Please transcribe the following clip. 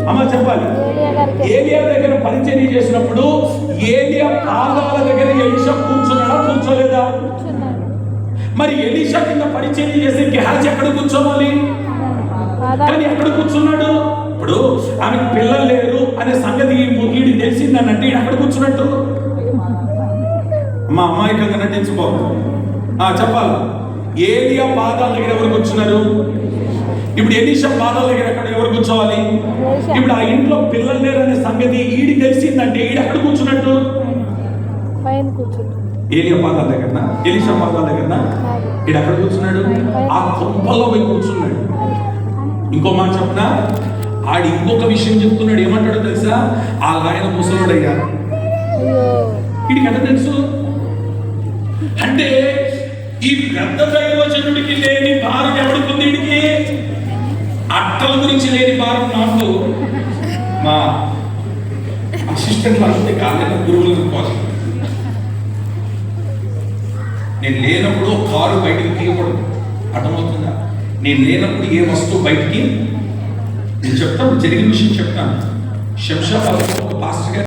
అమ్మ చెప్పాలి. ఏలియా దగ్గర పరిచర్య చేసినప్పుడు ఏలియా పాదాల దగ్గర ఎలీషా కూర్చున్నాడా కూర్చోలేదా? మరి ఎలీషా కింద పరిచర్య చేసి గెహాజీ ఎక్కడ కూర్చోవాలి? కానీ ఎక్కడ కూర్చున్నాడు? ఇప్పుడు ఆమెకు పిల్లలు లేరు అనే సంగతి వీడికి తెలిసిందనంటే ఎక్కడ కూర్చున్నట్టు? మా అమాయకంగా నటించుకో. చెప్పాలి. ఏలియా పాదాల దగ్గర ఎవరు కూర్చున్నారు? ఇప్పుడు ఎలీషా పాదాల దగ్గర ఎక్కడ ఎవరు కూర్చోవాలి? ఇప్పుడు ఆ ఇంట్లో పిల్లలు లేరు అనే సంగతి ఈడి తెలిసిందంటే ఈడు ఎక్కడ కూర్చున్నట్టు? ఏలియా పాదాల దగ్గర, ఎలీషా పాదాల దగ్గర ఈడు ఎక్కడ కూర్చున్నాడు? ఆ కొంపల్లో పోయి కూర్చున్నాడు. ఇంకో మాట చెప్పనా, ఆడు ఇంకొక విషయం చెప్తున్నాడు. ఏమంటాడో తెలుసా? ఆ ఆయన ముసలుడయ్యా. వీడికి ఎంత తెలుసు అంటే ఈ పెద్ద దైవజనుడికి లేని భారం ఎవడుకుంది? వీడికి అట్టల గురించి లేని భారం నాకు. మా అసిస్టెంట్ వాళ్ళకి కాలేన గురువుల కోసం నేను లేనప్పుడు కారు బయటికి తీయకూడదు. అర్థమవుతుందా? నేను లేనప్పుడు ఏ వస్తువు బయటికి, నేను చెప్తాను, జరిగిన విషయం చెప్తాను. శంషాబాద్ ఒక పాస్టర్ గారు